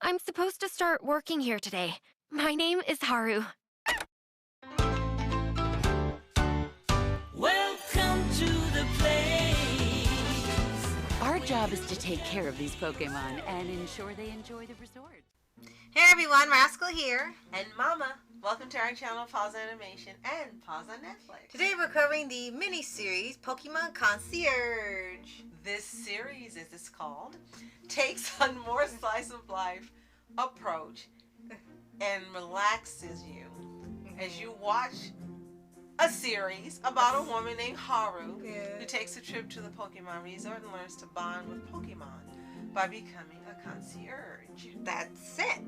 I'm supposed to start working here today. My name is Haru. Welcome to the place. Our job is to take care of these Pokemon and ensure they enjoy the resort. Hey everyone, Rascal here. And Mama, welcome to our channel Paws On Animation and Paws On Netflix. Today we're covering the mini-series Pokemon Concierge. This series, as it's called, takes a more slice of life approach and relaxes you as you watch a series about a woman named Haru who takes a trip to the Pokemon resort and learns to bond with Pokemon by becoming a concierge. That's it.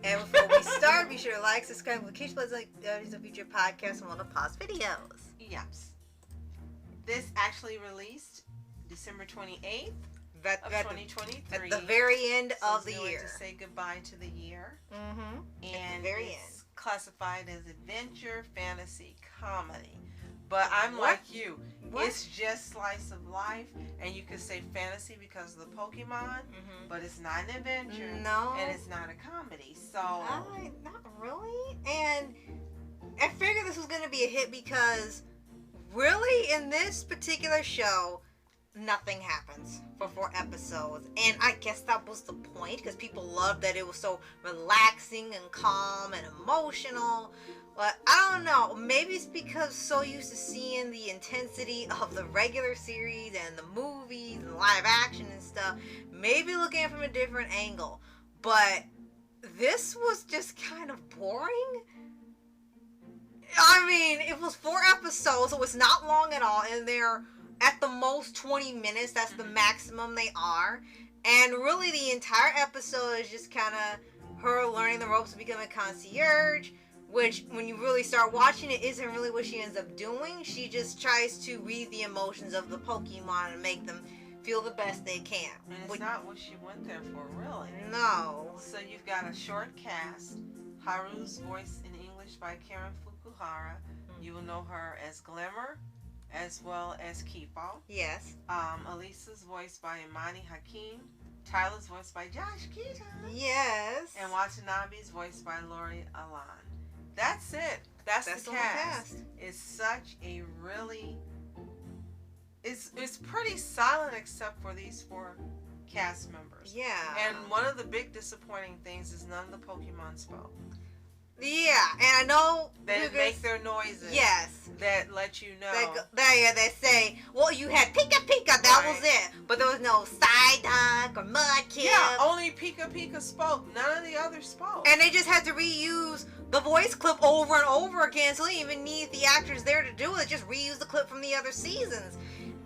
And before we start, be sure to like, subscribe, notification bells, like a future podcast and all the past videos. Yes. This actually released December 28th of 2023. At the very end of the year. year. To say goodbye to the year. Mm-hmm. And at the very it's classified as adventure, fantasy, comedy. But I'm like you. What? It's just slice of life, and you could say fantasy because of the Pokemon, but it's not an adventure. No. And it's not a comedy. So not really. And I figured this was going to be a hit because really in this particular show, nothing happens for 4 episodes. And I guess that was the point because people loved that it was so relaxing and calm and emotional. But I don't know, maybe it's because so used to seeing the intensity of the regular series and the movies and live action and stuff, maybe looking at it from a different angle. But this was just kind of boring. I mean, it was 4 episodes, so it's not long at all, and they're at the most 20 minutes. That's the maximum they are. And really the entire episode is just kind of her learning the ropes to become a concierge, which when you really start watching it isn't really what she ends up doing. She just tries to read the emotions of the Pokemon and make them feel the best they can. And it's not what she went there for, really. No. So you've got a short cast. Haru's voiced in English by Karen Fukuhara. You will know her as Glimmer, as well as Kipo. Yes. Elisa's voiced by Imani Hakim. Tyler's voiced by Josh Keaton. Yes. And Watanabe's voiced by Lori Alan. That's it. That's the whole cast. It's such a really... It's pretty silent except for these 4 cast members. Yeah. And one of the big disappointing things is none of the Pokemon spoke. Yeah, and I know They make their noises. Yes. That let you know. They say, well, you had Pika Pika, that was it. But there was no Psyduck or Mudkip. Yeah, only Pika Pika spoke. None of the others spoke. And they just had to reuse the voice clip over and over again, so they didn't even need the actors there to do it. Just reuse the clip from the other seasons.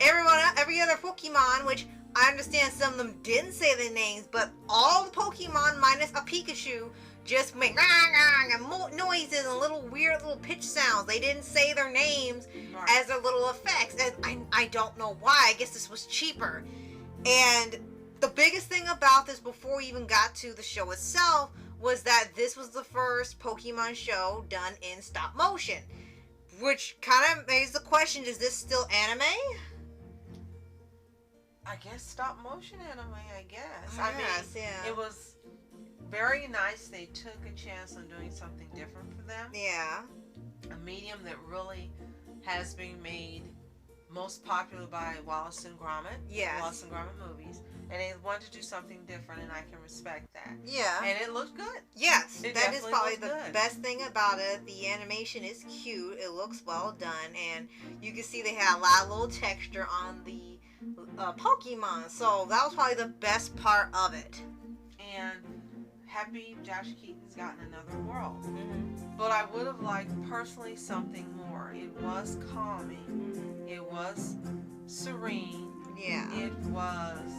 Every other Pokemon, which I understand some of them didn't say their names, but all the Pokemon minus a Pikachu just make and noises and little weird little pitch sounds. They didn't say their names as their little effects. And I don't know why. I guess this was cheaper. And the biggest thing about this before we even got to the show itself was that this was the first Pokemon show done in stop motion. Which kind of raised the question, is this still anime? I guess stop motion anime, I guess. I mean, it was very nice they took a chance on doing something different for them. Yeah. A medium that really has been made most popular by Wallace and Gromit. Yes. Wallace and Gromit movies. And they wanted to do something different, and I can respect that. Yeah. And it looked good. Yes. That is probably the good. best thing about it. The animation is cute. It looks well done. And you can see they had a lot of little texture on the Pokemon. So that was probably the best part of it. And happy Josh Keaton's gotten another world. But I would have liked personally something more. It was calming. It was serene. Yeah. It was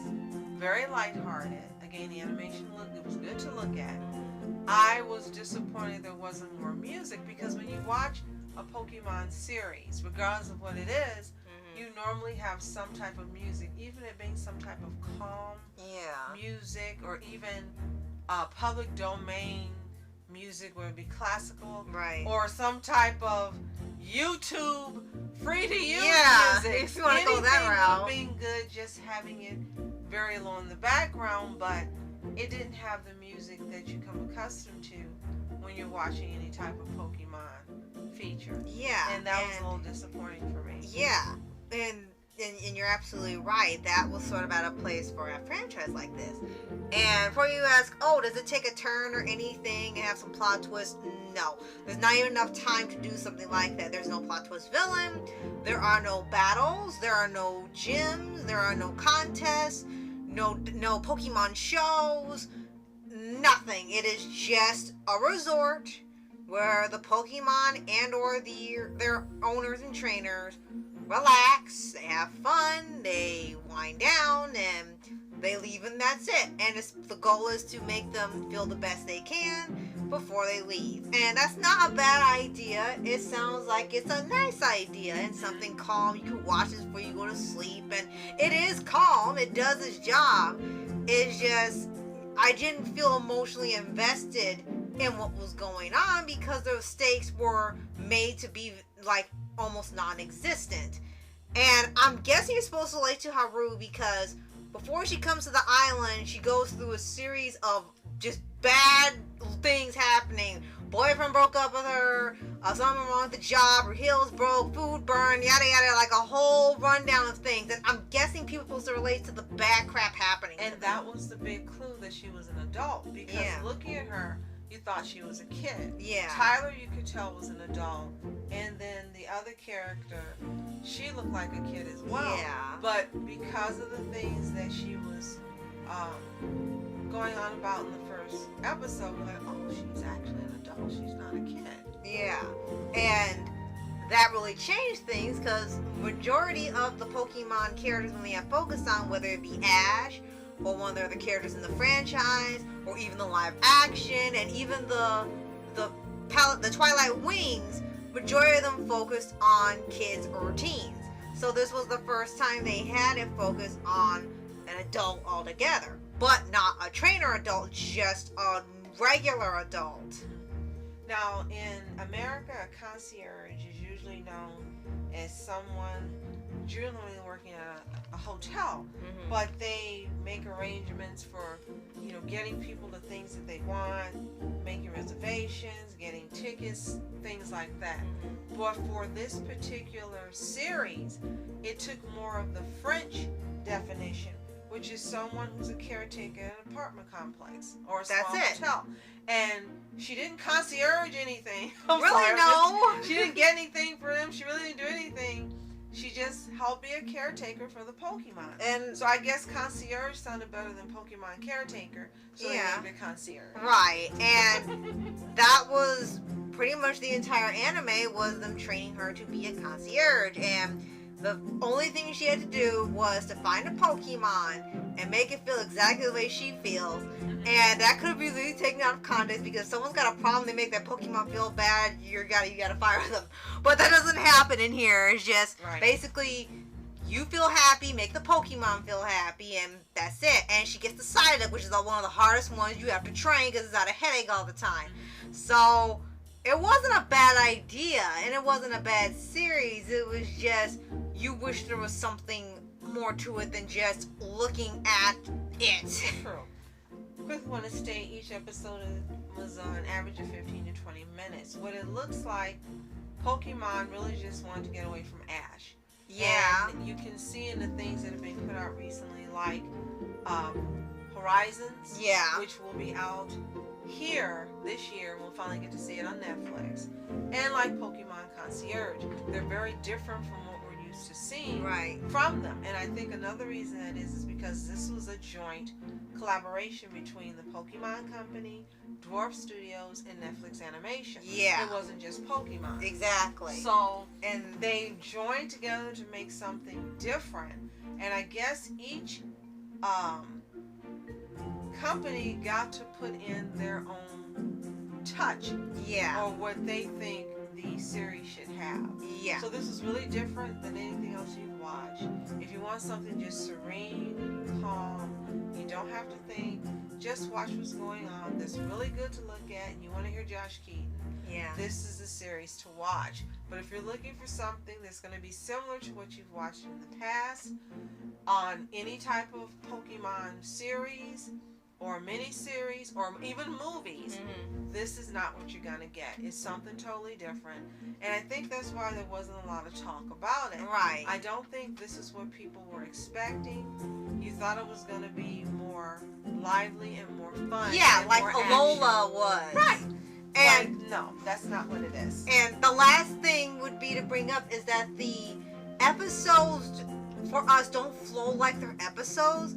very lighthearted. Again, the animation it was good to look at. I was disappointed there wasn't more music because when you watch a Pokemon series, regardless of what it is, you normally have some type of music, even it being some type of calm music or even public domain music, where it be classical, or some type of YouTube free to use music. If you want to go that route. Being good, just having it very low in the background, but it didn't have the music that you come accustomed to when you're watching any type of Pokemon feature. Yeah. And that was a little disappointing for me. Yeah. And you're absolutely right. That was sort of out of place for a franchise like this. And before you ask, oh, does it take a turn or anything and have some plot twist? No. There's not even enough time to do something like that. There's no plot twist villain. There are no battles. There are no gyms. There are no contests. No Pokemon shows. Nothing. It is just a resort where the Pokemon and or their owners and trainers relax, they have fun, they wind down, and they leave, and that's it. And the goal is to make them feel the best they can before they leave. And that's not a bad idea. It sounds like it's a nice idea and something calm. You can watch this before you go to sleep, and it is calm. It does its job. It's just, I didn't feel emotionally invested in what was going on because the stakes were made to be like almost non-existent. And I'm guessing you're supposed to relate to Haru because before she comes to the island, she goes through a series of just bad things happening. Boyfriend broke up with her, something wrong with the job, her heels broke, food burned, yada yada, like a whole rundown of things. And I'm guessing people are supposed to relate to the bad crap happening. And that was the big clue that she was an adult because looking at her, you thought she was a kid. Yeah. Tyler, you could tell, was an adult. And then the other character, she looked like a kid as well. Yeah. But because of the things that she was going on about in the first episode, we're like, oh, she's actually an adult. She's not a kid. Yeah. And that really changed things because majority of the Pokemon characters when they have focused on, whether it be Ash, or one of the other characters in the franchise, or even the live action, and even the Twilight Wings, majority of them focused on kids or teens. So this was the first time they had it focused on an adult altogether. But not a trainer adult, just a regular adult. Now, in America, a concierge is usually known as someone generally working at a hotel, but they make arrangements for, getting people the things that they want, making reservations, getting tickets, things like that. But for this particular series, it took more of the French definition, which is someone who's a caretaker in an apartment complex or a small hotel. And she didn't concierge anything. No. She didn't get anything for them. She really didn't do anything. She just helped be a caretaker for the Pokemon. And so I guess concierge sounded better than Pokemon caretaker. So they named it concierge. Right. And that was pretty much the entire anime was them training her to be a concierge. And the only thing she had to do was to find a Pokemon and make it feel exactly the way she feels. And that could be really taken out of context because if someone's got a problem, they make that Pokemon feel bad, you gotta fire them. But that doesn't happen in here. It's just basically you feel happy, make the Pokemon feel happy, and that's it. And she gets the Psyduck, which is one of the hardest ones you have to train because it's got a headache all the time. So it wasn't a bad idea, and it wasn't a bad series. It was just you wish there was something more to it than just looking at it. True. Quick want to state each episode was on an average of 15 to 20 minutes. What it looks like, Pokemon really just wanted to get away from Ash. Yeah. And you can see in the things that have been put out recently, like Horizons, which will be out here this year. We'll finally get to see it on Netflix. And like Pokemon Concierge, they're very different from what we're used to seeing from them. And I think another reason that is because this was a joint collaboration between the Pokemon Company, Dwarf Studios, and Netflix Animation. Yeah. It wasn't just Pokemon. Exactly. So, and they joined together to make something different. And I guess each company got to put in their own touch. Yeah. Or what they think the series should have. Yeah. So this is really different than anything else you've watched. If you want something just serene, calm, you don't have to think, just watch what's going on. That's really good to look at, and you want to hear Josh Keaton. Yeah. This is a series to watch. But if you're looking for something that's going to be similar to what you've watched in the past, on any type of Pokemon series, or miniseries or even movies, Mm-hmm. this is not what you're gonna get. It's something totally different, and I think that's why there wasn't a lot of talk about it. Right. I don't think this is what people were expecting. You thought it was gonna be more lively and more fun. Yeah, and like more Alola action. was. Right. And But no, that's not what it is. and the last thing would be to bring up is that the episodes for us don't flow like they're episodes.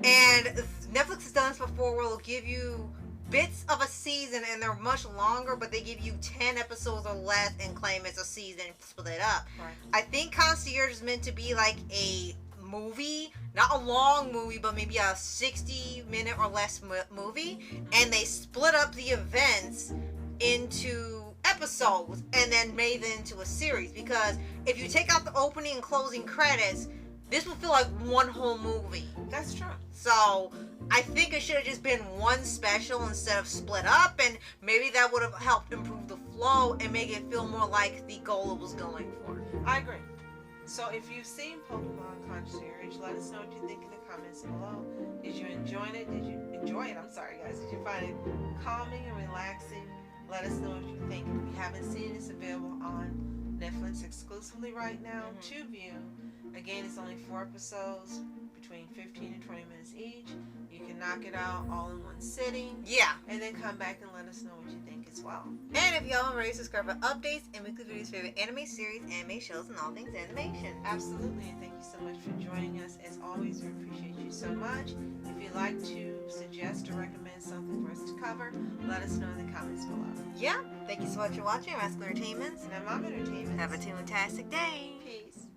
And Netflix has done this before where they'll give you bits of a season and they're much longer, but they give you 10 episodes or less and claim it's a season and split it up. Right. I think Concierge is meant to be like a movie, not a long movie, but maybe a 60-minute or less movie, and they split up the events into episodes and then made it into a series, because if you take out the opening and closing credits, this would feel like one whole movie. That's true. So I think it should have just been one special instead of split up, and maybe that would have helped improve the flow and make it feel more like the goal it was going for. I agree. So if you've seen Pokemon Concierge, let us know what you think in the comments below. Did you enjoy it? I'm sorry, guys. Did you find it calming and relaxing? Let us know what you think. If you haven't seen it, it's available on Netflix exclusively right now to view. Again, it's only 4 episodes, between 15 and 20 minutes each. You can knock it out all in one sitting. Yeah. And then come back and let us know what you think as well. And if y'all already subscribe for updates and weekly videos for favorite anime series, anime shows, and all things animation. Absolutely, and thank you so much for joining us. As always, we appreciate you so much. If you'd like to suggest or recommend something for us to cover, let us know in the comments below. Yeah. Thank you so much for watching Rascal Entertainments. And I'm Mom Entertainment. Have a fantastic day. Peace.